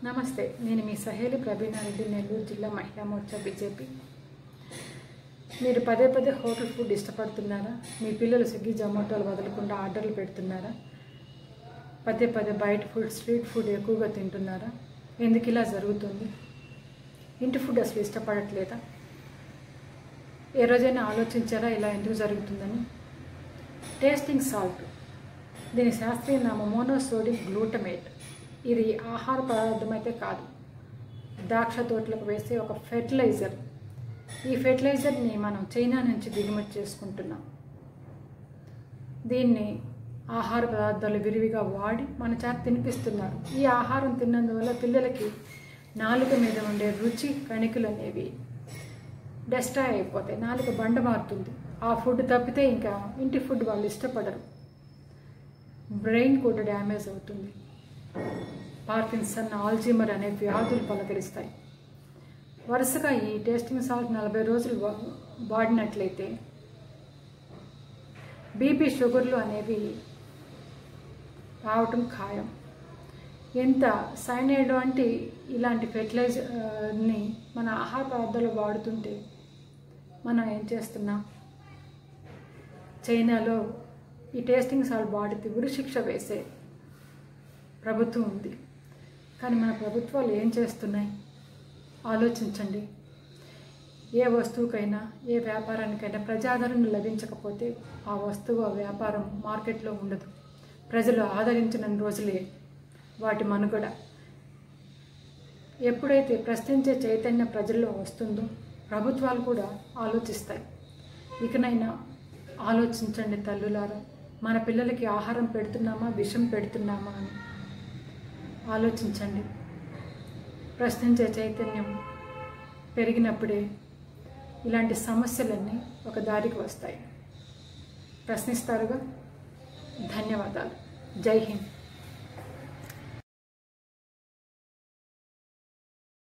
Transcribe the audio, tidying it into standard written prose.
నమస్తే, నేను మీ సహేలి ప్రవీణారెడ్డి, నెల్లూరు జిల్లా మహిళా మోర్చా బీజేపీ. మీరు పదే పదే హోటల్ ఫుడ్ ఇష్టపడుతున్నారా? మీ పిల్లలు స్విగ్గీ జొమాటోలు వదలకుండా ఆర్డర్లు పెడుతున్నారా? పదే పదే బయట ఫుడ్, స్ట్రీట్ ఫుడ్ ఎక్కువగా తింటున్నారా? ఎందుకు ఇలా జరుగుతుంది? ఇంటి ఫుడ్ అసలు ఇష్టపడట్లేదా? ఏ రోజైనా ఆలోచించారా ఇలా ఎందుకు జరుగుతుందని? టేస్టింగ్ సాల్ట్, దీని శాస్త్రీయ నామం మోనోసోడియం గ్లూటమేట్. ఇది ఆహార పదార్థం అయితే కాదు, ద్రాక్ష తోటలకు వేసే ఒక ఫెర్టిలైజర్. ఈ ఫెర్టిలైజర్ని మనం చైనా నుంచి దిగుమతి చేసుకుంటున్నాం. దీన్ని ఆహార పదార్థాలు విరివిగా వాడి మన చేత తినిపిస్తున్నారు. ఈ ఆహారం తిన్నందువల్ల పిల్లలకి నాలుక మీద ఉండే రుచి కణికలు అనేవి డెస్ట్రాయ్ అయిపోతాయి, నాలుక బండ మారుతుంది. ఆ ఫుడ్ తప్పితే ఇంకా ఇంటి ఫుడ్ వాళ్ళు ఇష్టపడరు. బ్రెయిన్ కూడా డ్యామేజ్ అవుతుంది. పార్కిన్సన్, ఆల్జీమర్ అనే వ్యాధులు పలకరిస్తాయి. వరుసగా ఈ టేస్టింగ్ సాల్ట్ 40 రోజులు వాడినట్లయితే బీపీ, షుగర్లు అనేవి రావటం ఖాయం. ఎంత సైనైడ్ వంటి ఇలాంటి ఫెర్టిలైజర్ని మన ఆహార పదార్థాలు వాడుతుంటే మనం ఏం చేస్తున్నాం? చైనాలో ఈ టేస్టింగ్ సాల్ట్ వాడితే ఉరిశిక్ష వేసే ప్రభుత్వం ఉంది. కానీ మన ప్రభుత్వాలు ఏం చేస్తున్నాయి? ఆలోచించండి. ఏ వస్తువుకైనా, ఏ వ్యాపారానికైనా ప్రజాదరణ లభించకపోతే ఆ వస్తువు, ఆ వ్యాపారం మార్కెట్లో ఉండదు. ప్రజలు ఆదరించిన రోజులే వాటి మనుగడ. ఎప్పుడైతే ప్రశ్నించే చైతన్యం ప్రజల్లో వస్తుందో ప్రభుత్వాలు కూడా ఆలోచిస్తాయి. ఇకనైనా ఆలోచించండి తల్లులారా. మన పిల్లలకి ఆహారం పెడుతున్నామా, విషం పెడుతున్నామా అని ఆలోచించండి. ప్రశ్నించే చైతన్యం పెరిగినప్పుడే ఇలాంటి సమస్యలన్నీ ఒక దారికి వస్తాయి. ప్రశ్నిస్తారుగా. ధన్యవాదాలు. జై హింద్.